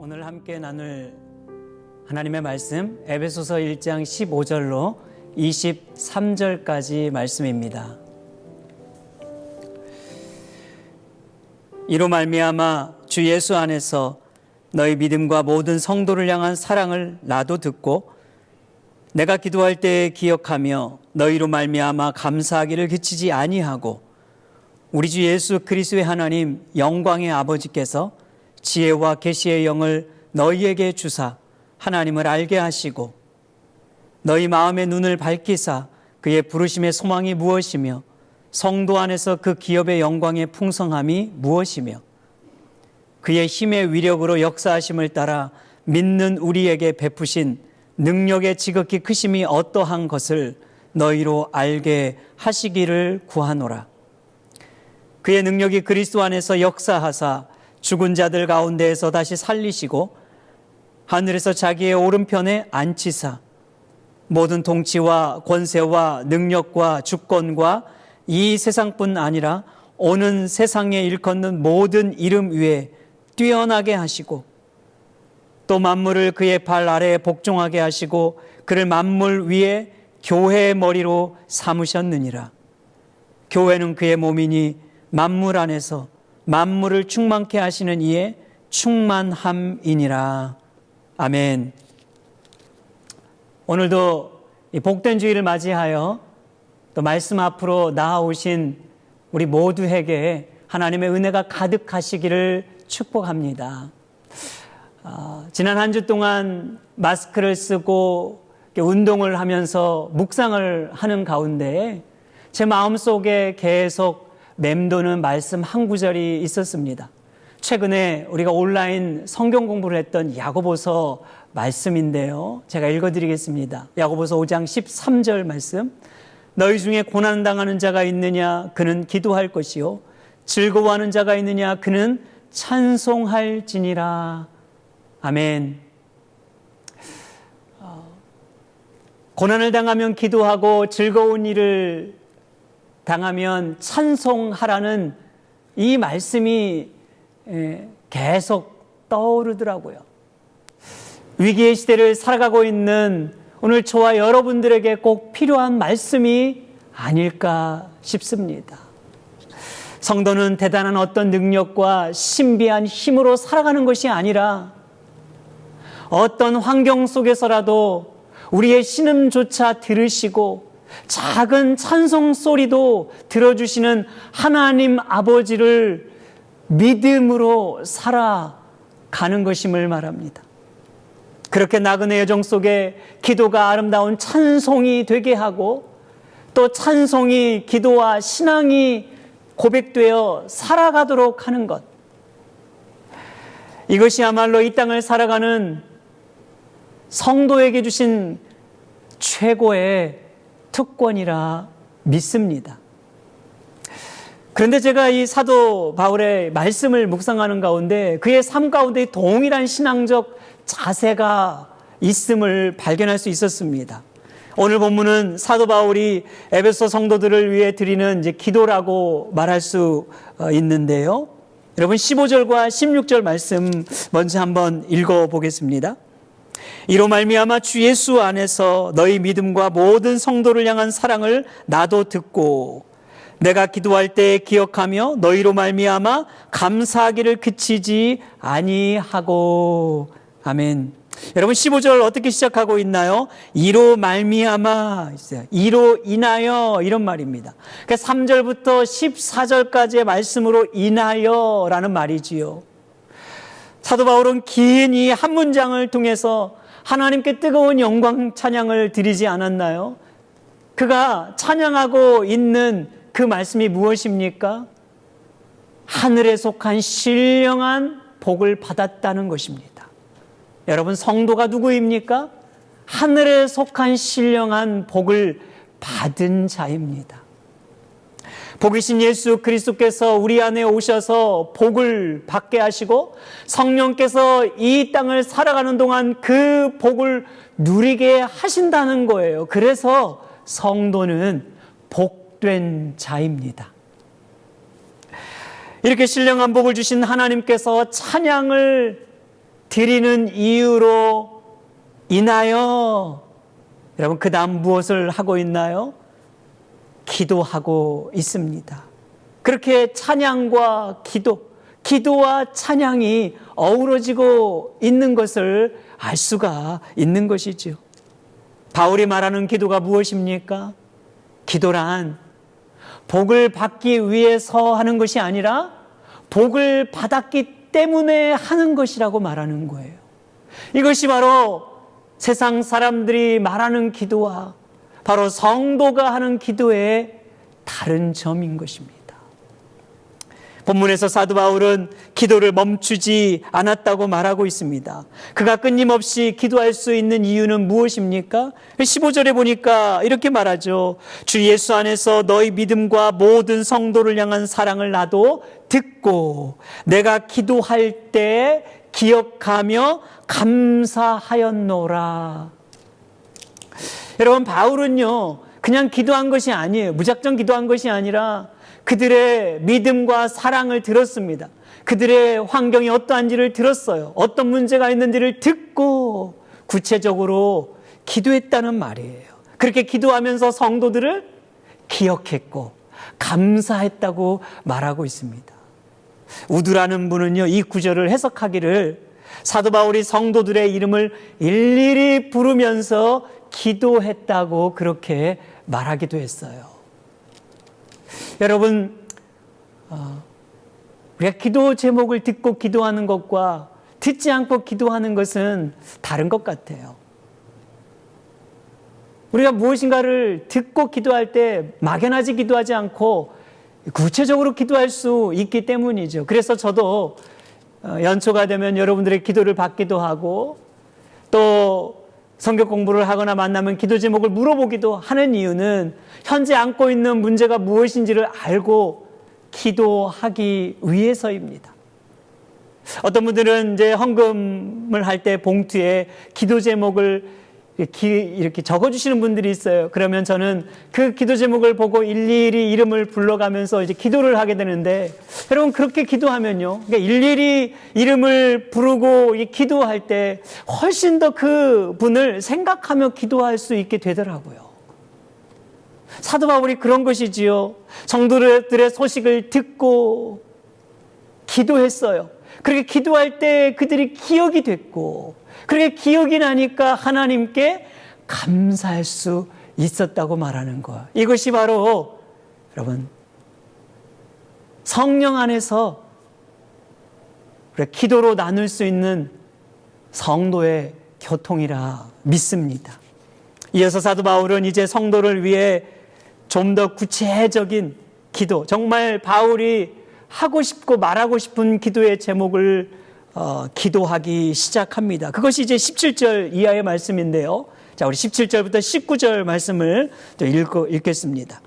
오늘 함께 나눌 하나님의 말씀 에베소서 1장 15절로 23절까지 말씀입니다. 이로 말미암아 주 예수 안에서 너희 믿음과 모든 성도를 향한 사랑을 나도 듣고 내가 기도할 때에 기억하며 너희로 말미암아 감사하기를 그치지 아니하고 우리 주 예수 그리스도의 하나님 영광의 아버지께서 지혜와 계시의 영을 너희에게 주사 하나님을 알게 하시고 너희 마음의 눈을 밝히사 그의 부르심의 소망이 무엇이며 성도 안에서 그 기업의 영광의 풍성함이 무엇이며 그의 힘의 위력으로 역사하심을 따라 믿는 우리에게 베푸신 능력의 지극히 크심이 어떠한 것을 너희로 알게 하시기를 구하노라. 그의 능력이 그리스도 안에서 역사하사 죽은 자들 가운데에서 다시 살리시고 하늘에서 자기의 오른편에 앉히사 모든 통치와 권세와 능력과 주권과 이 세상뿐 아니라 오는 세상에 일컫는 모든 이름 위에 뛰어나게 하시고 또 만물을 그의 발 아래에 복종하게 하시고 그를 만물 위에 교회의 머리로 삼으셨느니라. 교회는 그의 몸이니 만물 안에서 만물을 충만케 하시는 이의 충만함이니라. 아멘. 오늘도 이 복된 주일을 맞이하여 또 말씀 앞으로 나아오신 우리 모두에게 하나님의 은혜가 가득하시기를 축복합니다. 지난 한 주 동안 마스크를 쓰고 운동을 하면서 묵상을 하는 가운데 제 마음속에 계속 맴도는 말씀 한 구절이 있었습니다. 최근에 우리가 온라인 성경 공부를 했던 야고보서 말씀인데요. 제가 읽어드리겠습니다. 야고보서 5장 13절 말씀. 너희 중에 고난당하는 자가 있느냐? 그는 기도할 것이요. 즐거워하는 자가 있느냐? 그는 찬송할지니라. 아멘. 고난을 당하면 기도하고 즐거운 일을 당하면 찬송하라는 이 말씀이 계속 떠오르더라고요. 위기의 시대를 살아가고 있는 오늘 저와 여러분들에게 꼭 필요한 말씀이 아닐까 싶습니다. 성도는 대단한 어떤 능력과 신비한 힘으로 살아가는 것이 아니라 어떤 환경 속에서라도 우리의 신음조차 들으시고 작은 찬송 소리도 들어주시는 하나님 아버지를 믿음으로 살아가는 것임을 말합니다. 그렇게 나그네 여정 속에 기도가 아름다운 찬송이 되게 하고 또 찬송이 기도와 신앙이 고백되어 살아가도록 하는 것, 이것이야말로 이 땅을 살아가는 성도에게 주신 최고의 특권이라 믿습니다. 그런데 제가 이 사도 바울의 말씀을 묵상하는 가운데 그의 삶 가운데 동일한 신앙적 자세가 있음을 발견할 수 있었습니다. 오늘 본문은 사도 바울이 에베소 성도들을 위해 드리는 기도라고 말할 수 있는데요. 여러분 15절과 16절 말씀 먼저 한번 읽어보겠습니다. 이로 말미암아 주 예수 안에서 너희 믿음과 모든 성도를 향한 사랑을 나도 듣고 내가 기도할 때 기억하며 너희로 말미암아 감사하기를 그치지 아니하고. 아멘. 여러분 15절 어떻게 시작하고 있나요? 이로 말미암아, 이로 인하여, 이런 말입니다. 그러니까 3절부터 14절까지의 말씀으로 인하여라는 말이지요. 사도 바울은 긴 이 한 문장을 통해서 하나님께 뜨거운 영광 찬양을 드리지 않았나요? 그가 찬양하고 있는 그 말씀이 무엇입니까? 하늘에 속한 신령한 복을 받았다는 것입니다. 여러분 성도가 누구입니까? 하늘에 속한 신령한 복을 받은 자입니다. 복이신 예수 그리스도께서 우리 안에 오셔서 복을 받게 하시고 성령께서 이 땅을 살아가는 동안 그 복을 누리게 하신다는 거예요. 그래서 성도는 복된 자입니다. 이렇게 신령한 복을 주신 하나님께서 찬양을 드리는 이유로 인하여 여러분 그 다음 무엇을 하고 있나요? 기도하고 있습니다. 그렇게 찬양과 기도와 찬양이 어우러지고 있는 것을 알 수가 있는 것이죠. 바울이 말하는 기도가 무엇입니까? 기도란 복을 받기 위해서 하는 것이 아니라 복을 받았기 때문에 하는 것이라고 말하는 거예요. 이것이 바로 세상 사람들이 말하는 기도와 바로 성도가 하는 기도의 다른 점인 것입니다. 본문에서 사도 바울은 기도를 멈추지 않았다고 말하고 있습니다. 그가 끊임없이 기도할 수 있는 이유는 무엇입니까? 15절에 보니까 이렇게 말하죠. 주 예수 안에서 너희 믿음과 모든 성도를 향한 사랑을 나도 듣고 내가 기도할 때 기억하며 감사하였노라. 여러분, 바울은요 그냥 기도한 것이 아니에요. 무작정 기도한 것이 아니라 그들의 믿음과 사랑을 들었습니다. 그들의 환경이 어떠한지를 들었어요. 어떤 문제가 있는지를 듣고 구체적으로 기도했다는 말이에요. 그렇게 기도하면서 성도들을 기억했고 감사했다고 말하고 있습니다. 우드라는 분은요 이 구절을 해석하기를 사도 바울이 성도들의 이름을 일일이 부르면서 기도했다고 그렇게 말하기도 했어요. 여러분, 우리가 기도 제목을 듣고 기도하는 것과 듣지 않고 기도하는 것은 다른 것 같아요. 우리가 무엇인가를 듣고 기도할 때 막연하지 기도하지 않고 구체적으로 기도할 수 있기 때문이죠. 그래서 저도 연초가 되면 여러분들의 기도를 받기도 하고 또 성경 공부를 하거나 만나면 기도 제목을 물어보기도 하는 이유는 현재 안고 있는 문제가 무엇인지를 알고 기도하기 위해서입니다. 어떤 분들은 이제 헌금을 할 때 봉투에 기도 제목을 이렇게 적어주시는 분들이 있어요. 그러면 저는 그 기도 제목을 보고 일일이 이름을 불러가면서 이제 기도를 하게 되는데, 여러분 그렇게 기도하면요, 그러니까 일일이 이름을 부르고 기도할 때 훨씬 더 그 분을 생각하며 기도할 수 있게 되더라고요. 사도 바울이 그런 것이지요. 성도들의 소식을 듣고 기도했어요. 그렇게 기도할 때 그들이 기억이 됐고, 그렇게 기억이 나니까 하나님께 감사할 수 있었다고 말하는 거예요. 이것이 바로 여러분 성령 안에서 기도로 나눌 수 있는 성도의 교통이라 믿습니다. 이어서 사도 바울은 이제 성도를 위해 좀 더 구체적인 기도, 정말 바울이 하고 싶고 말하고 싶은 기도의 제목을 기도하기 시작합니다. 그것이 이제 17절 이하의 말씀인데요. 자, 우리 17절부터 19절 말씀을 또 읽겠습니다.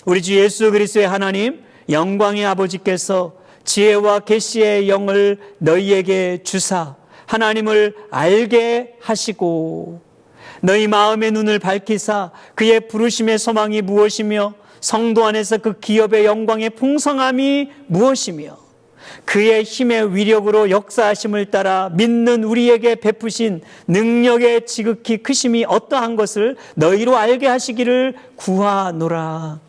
우리 주 예수 그리스도의 하나님, 영광의 아버지께서 지혜와 계시의 영을 너희에게 주사 하나님을 알게 하시고 너희 마음의 눈을 밝히사 그의 부르심의 소망이 무엇이며 성도 안에서 그 기업의 영광의 풍성함이 무엇이며 그의 힘의 위력으로 역사하심을 따라 믿는 우리에게 베푸신 능력의 지극히 크심이 어떠한 것을 너희로 알게 하시기를 구하노라.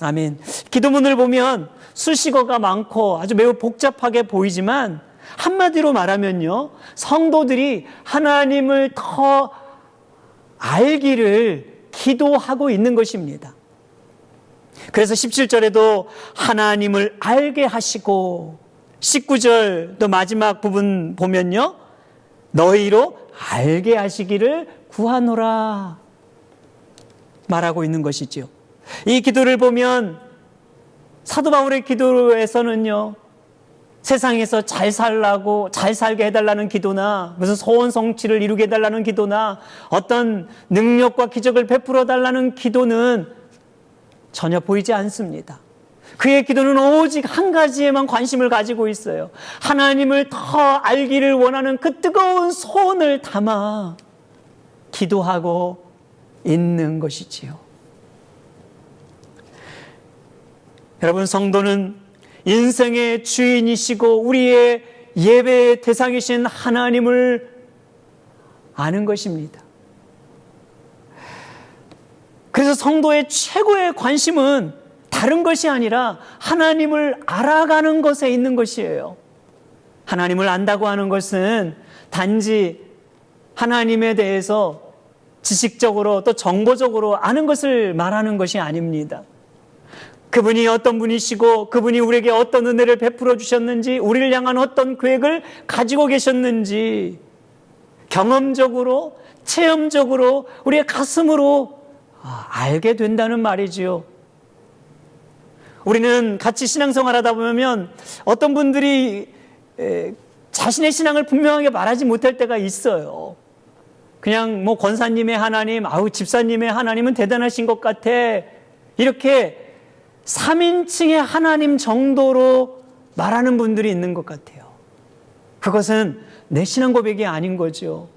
아멘. 기도문을 보면 수식어가 많고 아주 매우 복잡하게 보이지만 한마디로 말하면요, 성도들이 하나님을 더 알기를 기도하고 있는 것입니다. 그래서 17절에도 하나님을 알게 하시고 19절 또 마지막 부분 보면요, 너희로 알게 하시기를 구하노라 말하고 있는 것이죠. 이 기도를 보면 사도 바울의 기도에서는요, 세상에서 잘 살게 해달라는 기도나 무슨 소원 성취를 이루게 해달라는 기도나 어떤 능력과 기적을 베풀어 달라는 기도는 전혀 보이지 않습니다. 그의 기도는 오직 한 가지에만 관심을 가지고 있어요. 하나님을 더 알기를 원하는 그 뜨거운 소원을 담아 기도하고 있는 것이지요. 여러분, 성도는 인생의 주인이시고 우리의 예배의 대상이신 하나님을 아는 것입니다. 그래서 성도의 최고의 관심은 다른 것이 아니라 하나님을 알아가는 것에 있는 것이에요. 하나님을 안다고 하는 것은 단지 하나님에 대해서 지식적으로 또 정보적으로 아는 것을 말하는 것이 아닙니다. 그분이 어떤 분이시고 그분이 우리에게 어떤 은혜를 베풀어 주셨는지, 우리를 향한 어떤 계획을 가지고 계셨는지 경험적으로, 체험적으로, 우리의 가슴으로 알게 된다는 말이지요. 우리는 같이 신앙생활 하다 보면 어떤 분들이 자신의 신앙을 분명하게 말하지 못할 때가 있어요. 그냥 뭐 권사님의 하나님, 집사님의 하나님은 대단하신 것 같아, 이렇게 3인칭의 하나님 정도로 말하는 분들이 있는 것 같아요. 그것은 내 신앙 고백이 아닌 거죠.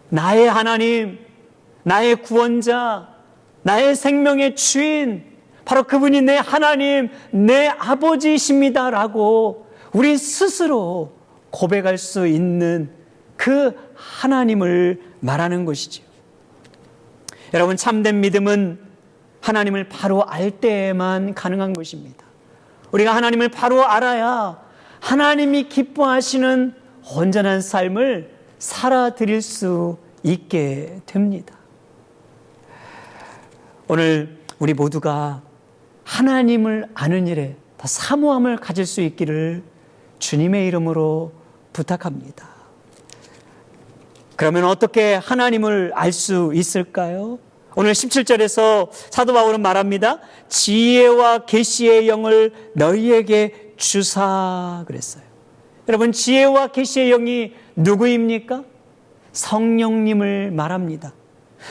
나의 하나님, 나의 구원자, 나의 생명의 주인, 바로 그분이 내 하나님, 내 아버지이십니다라고 우리 스스로 고백할 수 있는 그 하나님을 말하는 것이죠. 여러분, 참된 믿음은 하나님을 바로 알 때에만 가능한 것입니다. 우리가 하나님을 바로 알아야 하나님이 기뻐하시는 온전한 삶을 살아드릴 수 있게 됩니다. 오늘 우리 모두가 하나님을 아는 일에 더 사모함을 가질 수 있기를 주님의 이름으로 부탁합니다. 그러면 어떻게 하나님을 알 수 있을까요? 오늘 17절에서 사도 바울은 말합니다. 지혜와 계시의 영을 너희에게 주사 그랬어요. 여러분, 지혜와 계시의 영이 누구입니까? 성령님을 말합니다.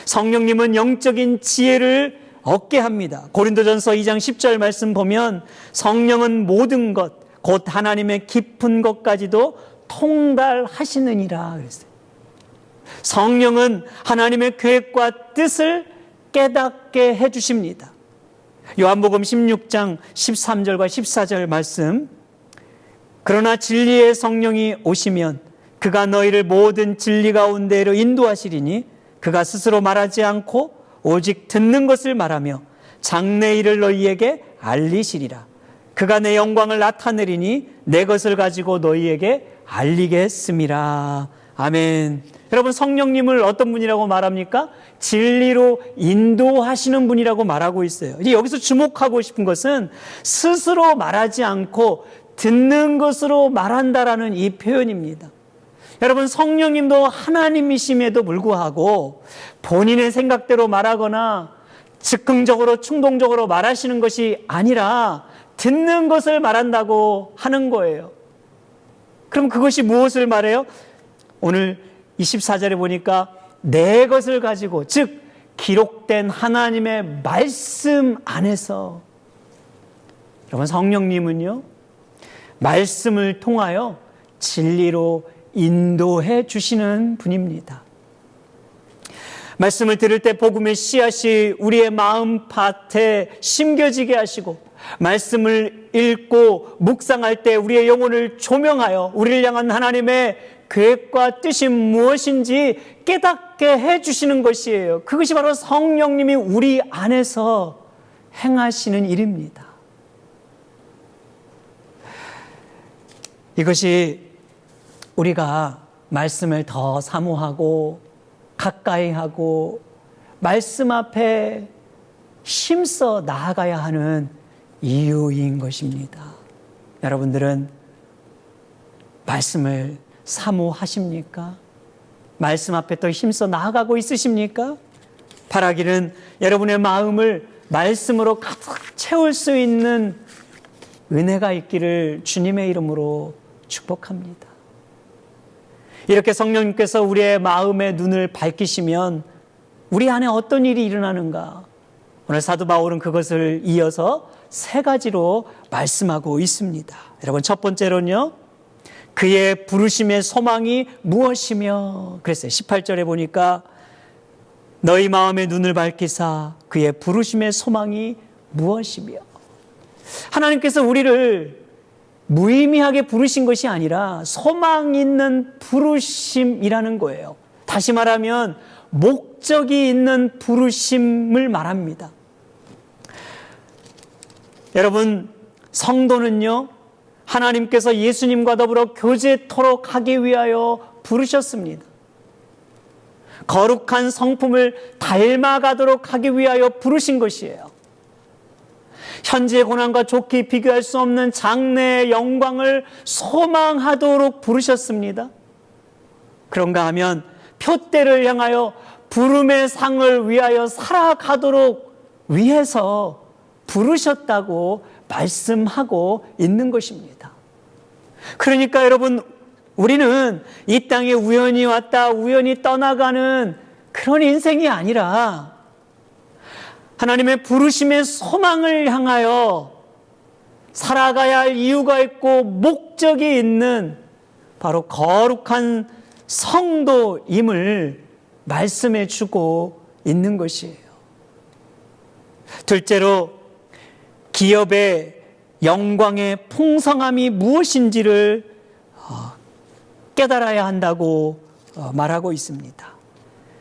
성령님은 영적인 지혜를 얻게 합니다. 고린도전서 2장 10절 말씀 보면 성령은 모든 것, 곧 하나님의 깊은 것까지도 통달하시느니라 그랬어요. 성령은 하나님의 계획과 뜻을 깨닫게 해주십니다. 요한복음 16장 13절과 14절 말씀, 그러나 진리의 성령이 오시면 그가 너희를 모든 진리 가운데로 인도하시리니 그가 스스로 말하지 않고 오직 듣는 것을 말하며 장래 일을 너희에게 알리시리라. 그가 내 영광을 나타내리니 내 것을 가지고 너희에게 알리겠음이라. 아멘. 여러분, 성령님을 어떤 분이라고 말합니까? 진리로 인도하시는 분이라고 말하고 있어요. 이제 여기서 주목하고 싶은 것은 스스로 말하지 않고 듣는 것으로 말한다라는 이 표현입니다. 여러분, 성령님도 하나님이심에도 불구하고 본인의 생각대로 말하거나 즉흥적으로 충동적으로 말하시는 것이 아니라 듣는 것을 말한다고 하는 거예요. 그럼 그것이 무엇을 말해요? 오늘 24절에 보니까 내 것을 가지고, 즉 기록된 하나님의 말씀 안에서, 여러분, 성령님은요 말씀을 통하여 진리로 인도해 주시는 분입니다. 말씀을 들을 때 복음의 씨앗이 우리의 마음밭에 심겨지게 하시고, 말씀을 읽고 묵상할 때 우리의 영혼을 조명하여 우리를 향한 하나님의 계획과 뜻이 무엇인지 깨닫게 해주시는 것이에요. 그것이 바로 성령님이 우리 안에서 행하시는 일입니다. 이것이 우리가 말씀을 더 사모하고 가까이 하고 말씀 앞에 힘써 나아가야 하는 이유인 것입니다. 여러분들은 말씀을 사모하십니까? 말씀 앞에 또 힘써 나아가고 있으십니까? 바라기는 여러분의 마음을 말씀으로 가득 채울 수 있는 은혜가 있기를 주님의 이름으로 축복합니다. 이렇게 성령님께서 우리의 마음의 눈을 밝히시면 우리 안에 어떤 일이 일어나는가? 오늘 사도 바울은 그것을 이어서 세 가지로 말씀하고 있습니다. 여러분, 첫 번째로는요, 그의 부르심의 소망이 무엇이며 그랬어요. 18절에 보니까 너희 마음의 눈을 밝히사 그의 부르심의 소망이 무엇이며, 하나님께서 우리를 무의미하게 부르신 것이 아니라 소망 있는 부르심이라는 거예요. 다시 말하면 목적이 있는 부르심을 말합니다. 여러분, 성도는요, 하나님께서 예수님과 더불어 교제토록 하기 위하여 부르셨습니다. 거룩한 성품을 닮아가도록 하기 위하여 부르신 것이에요. 현재의 고난과 좋게 비교할 수 없는 장래의 영광을 소망하도록 부르셨습니다. 그런가 하면 표대를 향하여 부름의 상을 위하여 살아가도록 위해서 부르셨다고 말씀하고 있는 것입니다. 그러니까 여러분, 우리는 이 땅에 우연히 왔다 우연히 떠나가는 그런 인생이 아니라 하나님의 부르심의 소망을 향하여 살아가야 할 이유가 있고 목적이 있는 바로 거룩한 성도임을 말씀해 주고 있는 것이에요. 둘째로, 기업의 영광의 풍성함이 무엇인지를 깨달아야 한다고 말하고 있습니다.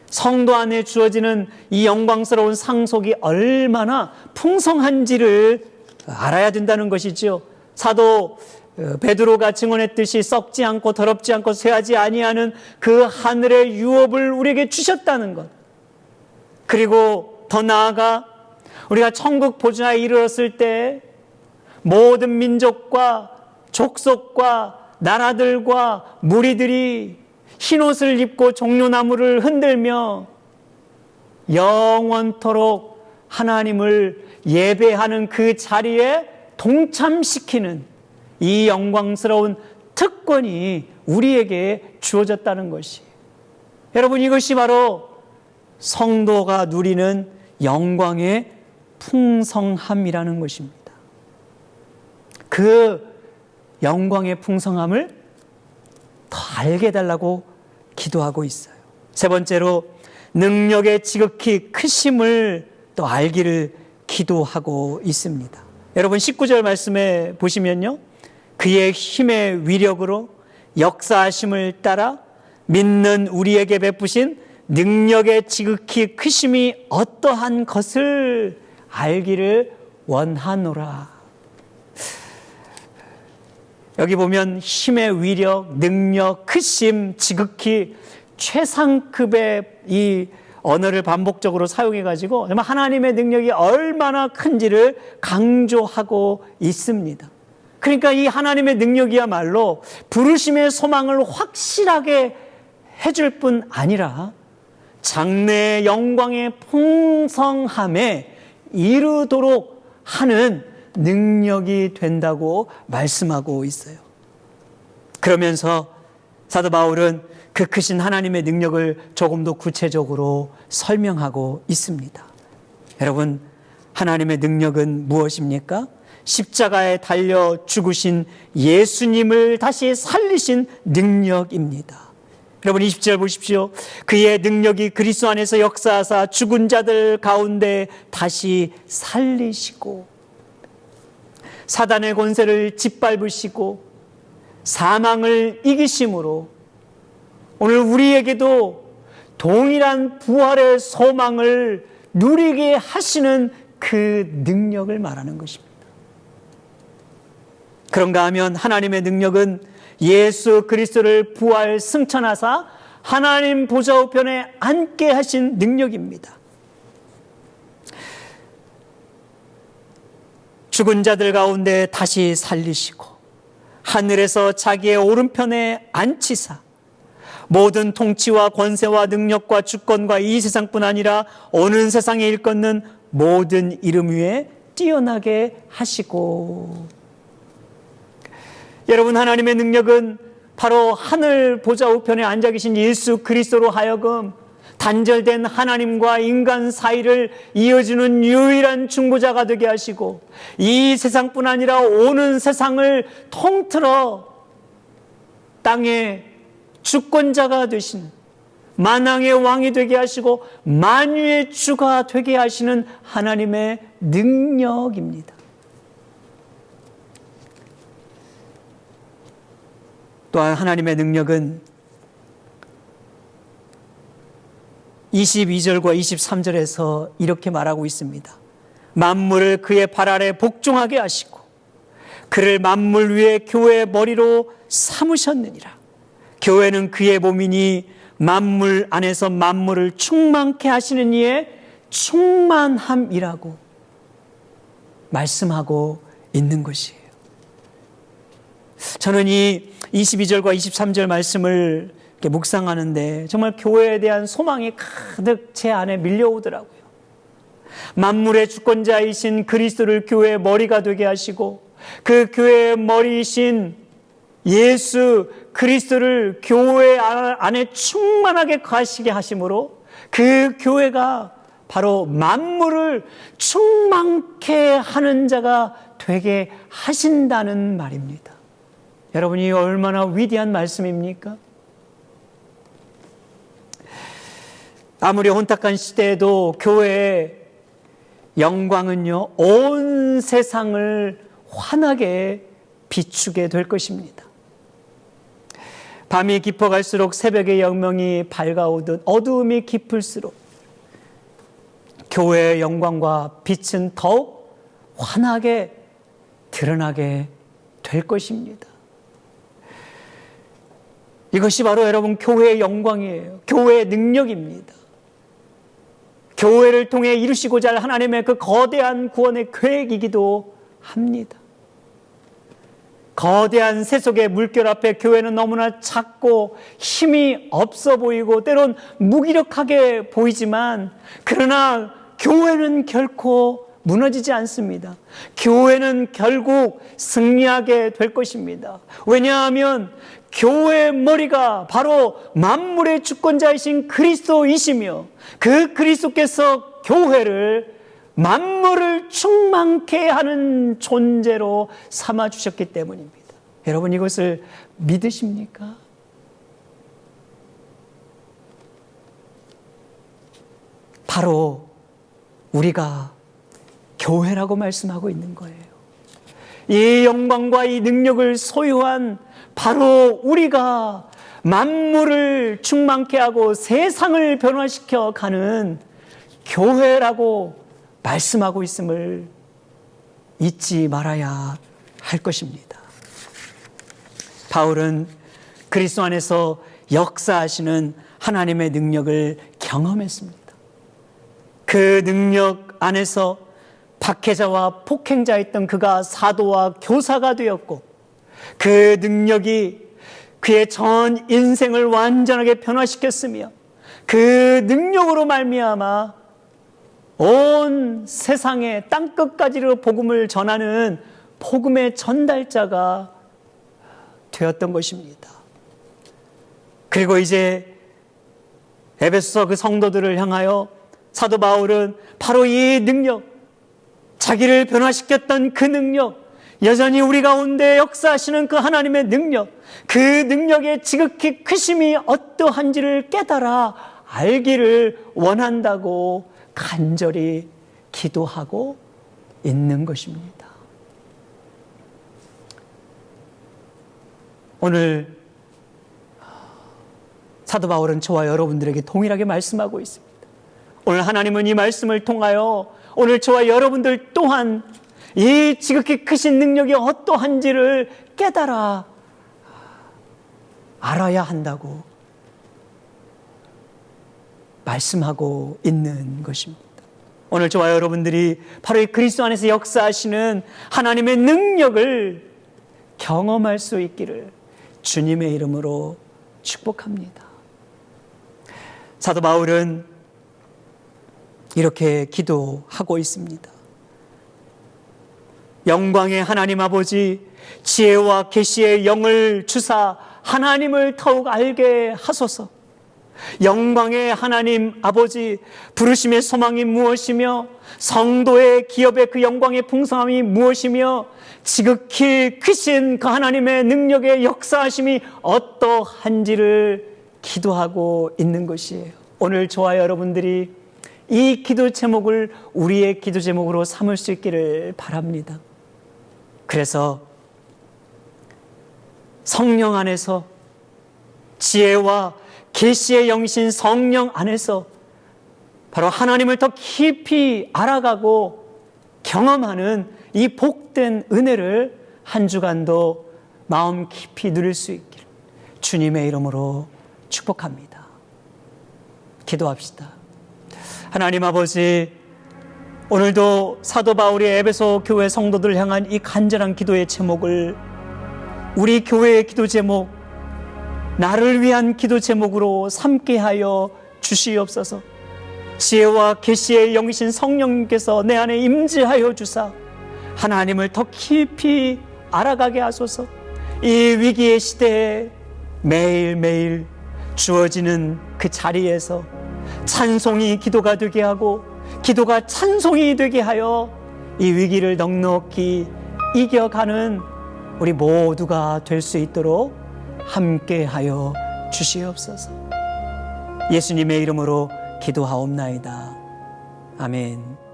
성도 안에 주어지는 이 영광스러운 상속이 얼마나 풍성한지를 알아야 된다는 것이죠. 사도 베드로가 증언했듯이 썩지 않고 더럽지 않고 쇠하지 아니하는 그 하늘의 유업을 우리에게 주셨다는 것. 그리고 더 나아가 우리가 천국 보좌에 이르렀을 때 모든 민족과 족속과 나라들과 무리들이 흰옷을 입고 종려나무를 흔들며 영원토록 하나님을 예배하는 그 자리에 동참시키는 이 영광스러운 특권이 우리에게 주어졌다는 것이, 여러분, 이것이 바로 성도가 누리는 영광의 풍성함이라는 것입니다. 그 영광의 풍성함을 더 알게 해달라고 기도하고 있어요. 세 번째로, 능력의 지극히 크심을 또 알기를 기도하고 있습니다. 여러분, 19절 말씀에 보시면요, 그의 힘의 위력으로 역사하심을 따라 믿는 우리에게 베푸신 능력의 지극히 크심이 어떠한 것을 알기를 원하노라. 여기 보면 힘의 위력, 능력, 크심, 지극히 최상급의 이 언어를 반복적으로 사용해가지고 정말 하나님의 능력이 얼마나 큰지를 강조하고 있습니다. 그러니까 이 하나님의 능력이야말로 부르심의 소망을 확실하게 해줄 뿐 아니라 장래의 영광의 풍성함에 이르도록 하는 능력이 된다고 말씀하고 있어요. 그러면서 사도 바울은 그 크신 하나님의 능력을 조금 더 구체적으로 설명하고 있습니다. 여러분, 하나님의 능력은 무엇입니까? 십자가에 달려 죽으신 예수님을 다시 살리신 능력입니다. 여러분, 20절 보십시오. 그의 능력이 그리스도 안에서 역사하사 죽은 자들 가운데 다시 살리시고 사단의 권세를 짓밟으시고 사망을 이기심으로 오늘 우리에게도 동일한 부활의 소망을 누리게 하시는 그 능력을 말하는 것입니다. 그런가 하면 하나님의 능력은 예수 그리스도를 부활 승천하사 하나님 보좌 우편에 앉게 하신 능력입니다. 죽은 자들 가운데 다시 살리시고 하늘에서 자기의 오른편에 앉히사 모든 통치와 권세와 능력과 주권과 이 세상뿐 아니라 오는 세상에 일컫는 모든 이름 위에 뛰어나게 하시고, 여러분, 하나님의 능력은 바로 하늘 보좌 우편에 앉아 계신 예수 그리스도로 하여금 단절된 하나님과 인간 사이를 이어주는 유일한 중보자가 되게 하시고 이 세상뿐 아니라 오는 세상을 통틀어 땅의 주권자가 되시는 만왕의 왕이 되게 하시고 만유의 주가 되게 하시는 하나님의 능력입니다. 또한 하나님의 능력은 22절과 23절에서 이렇게 말하고 있습니다. 만물을 그의 발 아래 복종하게 하시고 그를 만물 위에 교회의 머리로 삼으셨느니라. 교회는 그의 몸이니 만물 안에서 만물을 충만케 하시는 이의 충만함이라고 말씀하고 있는 것이에요. 저는 이 22절과 23절 말씀을 이렇게 묵상하는데 정말 교회에 대한 소망이 가득 제 안에 밀려오더라고요. 만물의 주권자이신 그리스도를 교회의 머리가 되게 하시고 그 교회의 머리이신 예수 그리스도를 교회 안에 충만하게 거하시게 하심으로 그 교회가 바로 만물을 충만케 하는 자가 되게 하신다는 말입니다. 여러분이 얼마나 위대한 말씀입니까? 아무리 혼탁한 시대에도 교회의 영광은요, 온 세상을 환하게 비추게 될 것입니다. 밤이 깊어갈수록 새벽의 영명이 밝아오듯 어두움이 깊을수록 교회의 영광과 빛은 더욱 환하게 드러나게 될 것입니다. 이것이 바로 여러분 교회의 영광이에요. 교회의 능력입니다. 교회를 통해 이루시고자 할 하나님의 그 거대한 구원의 계획이기도 합니다. 거대한 세속의 물결 앞에 교회는 너무나 작고 힘이 없어 보이고 때론 무기력하게 보이지만 그러나 교회는 결코 무너지지 않습니다. 교회는 결국 승리하게 될 것입니다. 왜냐하면 교회의 머리가 바로 만물의 주권자이신 그리스도이시며 그 그리스도께서 교회를 만물을 충만케 하는 존재로 삼아주셨기 때문입니다. 여러분 이것을 믿으십니까? 바로 우리가 교회라고 말씀하고 있는 거예요. 이 영광과 이 능력을 소유한 바로 우리가 만물을 충만케 하고 세상을 변화시켜 가는 교회라고 말씀하고 있음을 잊지 말아야 할 것입니다. 바울은 그리스도 안에서 역사하시는 하나님의 능력을 경험했습니다. 그 능력 안에서 박해자와 폭행자였던 그가 사도와 교사가 되었고 그 능력이 그의 전 인생을 완전하게 변화시켰으며 그 능력으로 말미암아 온 세상의 땅끝까지로 복음을 전하는 복음의 전달자가 되었던 것입니다. 그리고 이제 에베소서 그 성도들을 향하여 사도 바울은 바로 이 능력, 자기를 변화시켰던 그 능력, 여전히 우리 가운데 역사하시는 그 하나님의 능력, 그 능력의 지극히 크심이 어떠한지를 깨달아 알기를 원한다고 간절히 기도하고 있는 것입니다. 오늘 사도 바울은 저와 여러분들에게 동일하게 말씀하고 있습니다. 오늘 하나님은 이 말씀을 통하여 오늘 저와 여러분들 또한 이 지극히 크신 능력이 어떠한지를 깨달아 알아야 한다고 말씀하고 있는 것입니다. 오늘 저와 여러분들이 바로 이 그리스도 안에서 역사하시는 하나님의 능력을 경험할 수 있기를 주님의 이름으로 축복합니다. 사도 바울은 이렇게 기도하고 있습니다. 영광의 하나님 아버지, 지혜와 계시의 영을 주사 하나님을 더욱 알게 하소서. 영광의 하나님 아버지, 부르심의 소망이 무엇이며 성도의 기업의 그 영광의 풍성함이 무엇이며 지극히 크신 그 하나님의 능력의 역사하심이 어떠한지를 기도하고 있는 것이에요. 오늘 저와 여러분들이 이 기도 제목을 우리의 기도 제목으로 삼을 수 있기를 바랍니다. 그래서 성령 안에서, 지혜와 계시의 영이신 성령 안에서 바로 하나님을 더 깊이 알아가고 경험하는 이 복된 은혜를 한 주간도 마음 깊이 누릴 수 있기를 주님의 이름으로 축복합니다. 기도합시다. 하나님 아버지, 오늘도 사도 바울이 에베소 교회 성도들을 향한 이 간절한 기도의 제목을 우리 교회의 기도 제목, 나를 위한 기도 제목으로 삼게 하여 주시옵소서. 지혜와 계시의 영이신 성령님께서 내 안에 임재하여 주사 하나님을 더 깊이 알아가게 하소서. 이 위기의 시대에 매일매일 주어지는 그 자리에서 찬송이 기도가 되게 하고 기도가 찬송이 되게 하여 이 위기를 넉넉히 이겨가는 우리 모두가 될 수 있도록 함께하여 주시옵소서. 예수님의 이름으로 기도하옵나이다. 아멘.